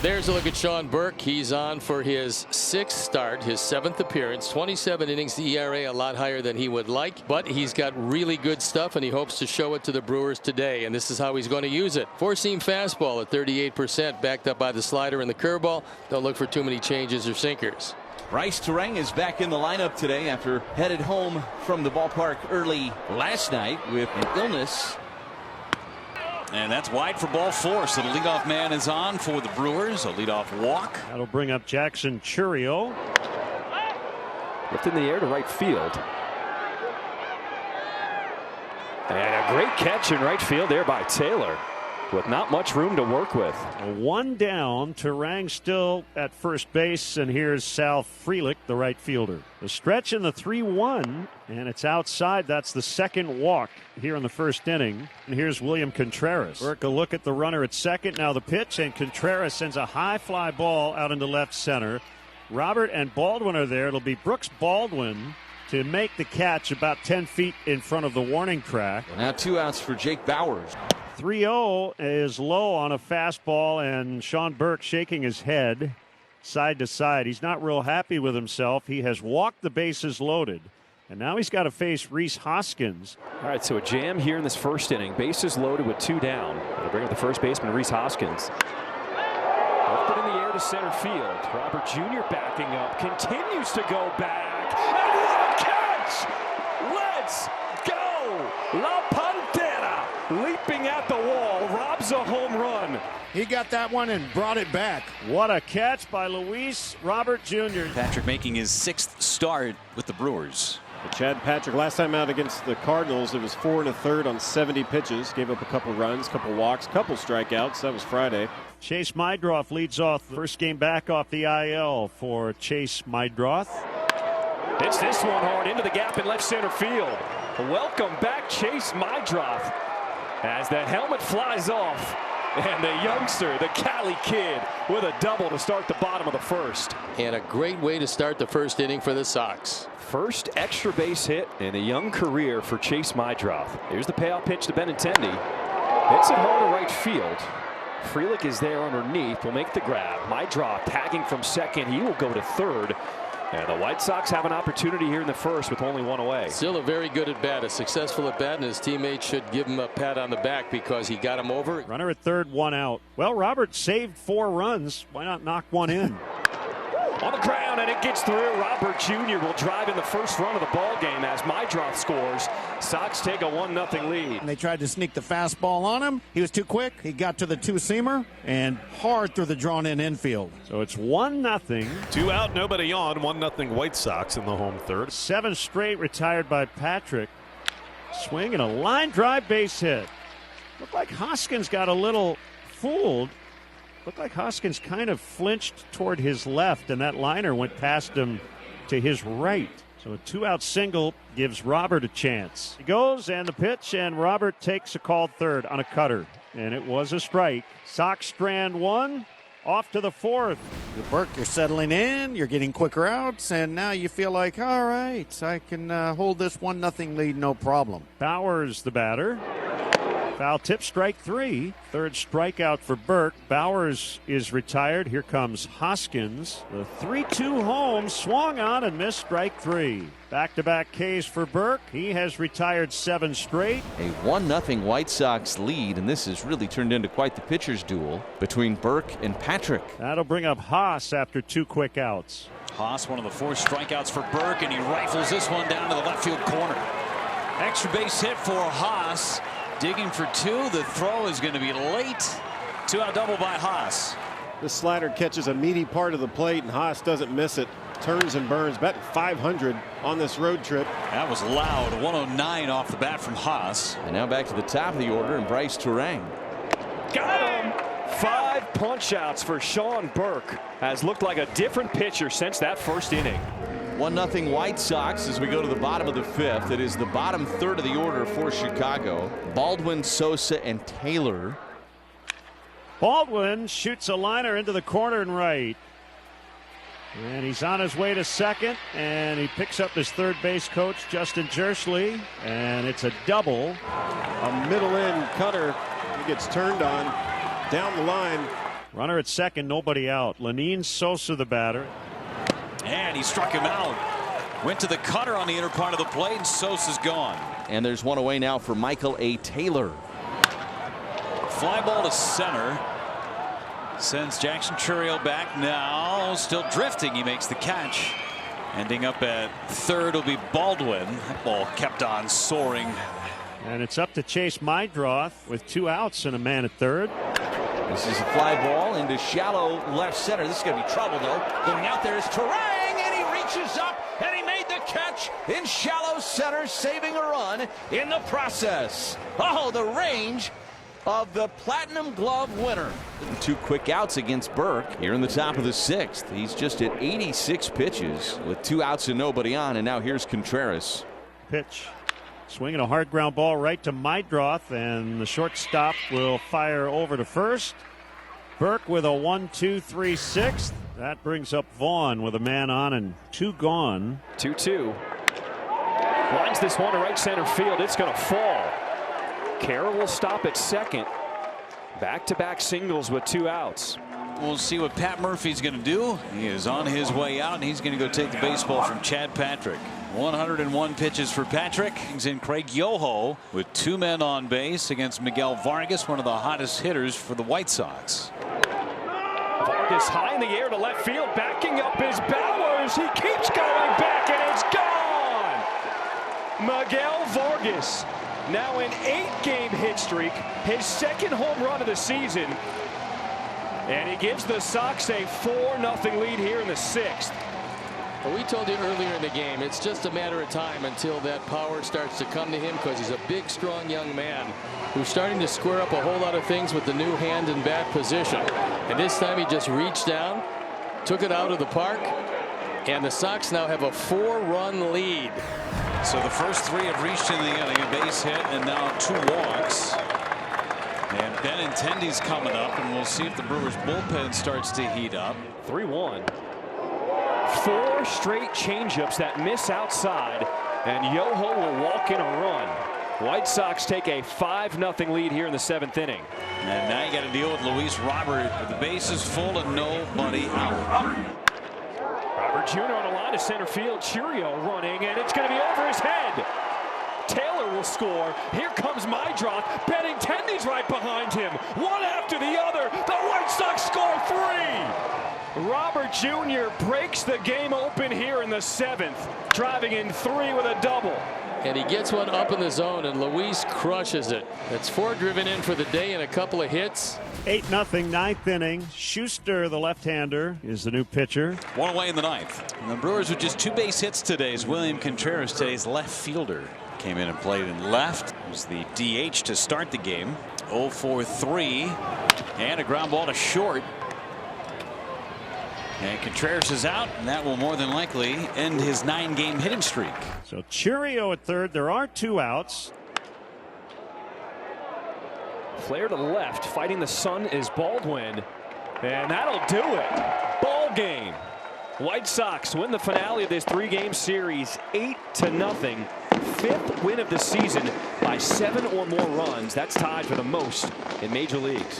There's a look at Sean Burke. He's on for his 6th start, his 7th appearance, 27 innings. The ERA a lot higher than he would like, but he's got really good stuff and he hopes to show it to the Brewers today, and this is how he's going to use it. 4-seam fastball at 38%, backed up by the slider and the curveball. Don't look for too many changes or sinkers. Bryce Terang is back in the lineup today after headed home from the ballpark early last night with an illness. And that's wide for ball 4. So the leadoff man is on for the Brewers. A leadoff walk. That'll bring up Jackson Chourio. Lifted in the air to right field. And a great catch in right field there by Taylor, with not much room to work with. One down. Terang still at first base, and here's Sal Frelick, the right fielder. The stretch in the 3-1, and it's outside. That's the second walk here in the first inning. And here's William Contreras. Burke a look at the runner at second. Now the pitch, and Contreras sends a high fly ball out into left center. Robert and Baldwin are there. It'll be Brooks Baldwin to make the catch about 10 feet in front of the warning track. Now 2 outs for Jake Bauers. 3-0 is low on a fastball, and Sean Burke shaking his head side to side. He's not real happy with himself. He has walked the bases loaded, and now he's got to face Rhys Hoskins. All right, so a jam here in this first inning. Bases loaded with 2 down. They'll bring up the first baseman, Rhys Hoskins. Lifted in the air to center field. Robert Jr. backing up, continues to go back, and what a catch! Let's go! La Pantera leaping at the wall, robs a home run. He got that one and brought it back. What a catch by Luis Robert Jr. Patrick making his 6th start with the Brewers. Chad Patrick, last time out against the Cardinals, it was 4 1/3 on 70 pitches. Gave up a couple runs, couple walks, couple strikeouts. That was Friday. Chase Meidroth leads off. First game back off the IL for Chase Meidroth. Hits this one hard into the gap in left center field. Welcome back, Chase Meidroth, as the helmet flies off. And the youngster, the Cali kid, with a double to start the bottom of the first. And a great way to start the first inning for the Sox. First extra base hit in a young career for Chase Meidroth. Here's the payoff pitch to Benintendi. Hits it hard to right field. Frelick is there underneath. Will make the grab. Meidroth tagging from second. He will go to third. And the White Sox have an opportunity here in the first with only 1 away. Still a very good at bat, a successful at bat, and his teammates should give him a pat on the back because he got him over. Runner at third, 1 out. Well, Robert saved 4 runs. Why not knock one in? On the ground, and it gets through. Robert Jr. will drive in the first run of the ball game as Meidroth scores. Sox take a 1-0 lead. And they tried to sneak the fastball on him. He was too quick. He got to the 2-seamer and hard through the drawn-in infield. So it's 1-0. 2 out, nobody on. 1-0 White Sox in the home third. 7 straight retired by Patrick. Swing and a line drive base hit. Looked like Hoskins got a little fooled. Looked like Hoskins kind of flinched toward his left, and that liner went past him to his right. So a 2-out single gives Robert a chance. He goes, and the pitch, and Robert takes a called third on a cutter, and it was a strike. Sox strand 1, off to the 4th. Burke, you're settling in, you're getting quicker outs, and now you feel like, all right, I can hold this 1-0 lead, no problem. Bowers the batter. Foul tip, strike 3. Third strikeout for Burke. Bowers is retired. Here comes Hoskins. The 3-2 home, swung on and missed, strike 3. Back-to-back Ks for Burke. He has retired 7 straight. A 1-0 White Sox lead, and this has really turned into quite the pitcher's duel between Burke and Patrick. That'll bring up Haas after 2 quick outs. Haas, one of the 4 strikeouts for Burke, and he rifles this one down to the left field corner. Extra base hit for Haas. Digging for 2. The throw is going to be late. 2-out double by Haas. The slider catches a meaty part of the plate, and Haas doesn't miss it. Turns and burns, batting .500 on this road trip. That was loud. 109 off the bat from Haas. And now back to the top of the order, and Bryce Terang. Got him! 5 punch outs for Sean Burke. Has looked like a different pitcher since that first inning. 1-0 White Sox as we go to the bottom of the 5th. It is the bottom third of the order for Chicago. Baldwin, Sosa, and Taylor. Baldwin shoots a liner into the corner and right. And he's on his way to second, and he picks up his third base coach, Justin Jersley, and it's a double. A middle in cutter. He gets turned on down the line. Runner at second, nobody out. Lenyn Sosa, the batter. And he struck him out. Went to the cutter on the inner part of the plate, and Sosa's gone. And there's one away now for Michael A. Taylor. Fly ball to center. Sends Jackson Chourio back now. Still drifting. He makes the catch. Ending up at third will be Baldwin. That ball kept on soaring. And it's up to Chase Meidroth with 2 outs and a man at third. This is a fly ball into shallow left center. This is going to be trouble, though. Going out there is Terang, and he reaches up, and he made the catch in shallow center, saving a run in the process. Oh, the range of the Platinum Glove winner. 2 quick outs against Burke here in the top of the 6th. He's just at 86 pitches with 2 outs and nobody on, and now here's Contreras. Pitch. Swinging a hard ground ball right to Meidroth, and the shortstop will fire over to first. Burke with a 1-2-3 6th. That brings up Vaughn with a man on and 2 gone. 2-2. Lines this one to right center field. It's going to fall. Carroll will stop at second. Back-to-back singles with 2 outs. We'll see what Pat Murphy's going to do. He is on his way out, and he's going to go take the baseball from Chad Patrick. 101 pitches for Patrick. He's in Craig Yoho with 2 men on base against Miguel Vargas, one of the hottest hitters for the White Sox. Vargas high in the air to left field. Backing up is Bowers. He keeps going back, and it's gone. Miguel Vargas. Now an 8-game hit streak, his 2nd home run of the season, and he gives the Sox a 4-0 lead here in the 6th. Well, we told you earlier in the game, it's just a matter of time until that power starts to come to him, because he's a big, strong young man who's starting to square up a whole lot of things with the new hand and bat position. And this time he just reached down, took it out of the park, and the Sox now have a 4-run lead. So the first 3 have reached in the inning, a base hit and now 2 walks. And Benintendi's coming up, and we'll see if the Brewers bullpen starts to heat up. 3-1. 4 straight changeups that miss outside, and Yoho will walk in a run. White Sox take a 5-0 lead here in the 7th inning. And now you got to deal with Luis Robert with the bases full and nobody out. Robert Jr. on a line to center field. Chourio running, and it's going to be over his head. Taylor will score. Here comes Meidroth. Benintendi's right behind him. One after the other. The White Sox score 3. Robert Jr. breaks the game open here in the 7th, driving in 3 with a double. And he gets one up in the zone, and Luis crushes it. That's 4 driven in for the day and a couple of hits. 8-0, 9th inning. Schuster, the left-hander, is the new pitcher. 1 away in the 9th. And the Brewers with just 2 base hits today is William Contreras, today's left fielder. Came in and played in left. It was the DH to start the game. 0-for-3. And a ground ball to short. And Contreras is out, and that will more than likely end his 9-game hitting streak. So Chourio at third. There are 2 outs. Flare to the left, fighting the sun is Baldwin, and that'll do it. Ball game. White Sox win the finale of this 3-game series 8-0. 5th win of the season by 7 or more runs. That's tied for the most in major leagues.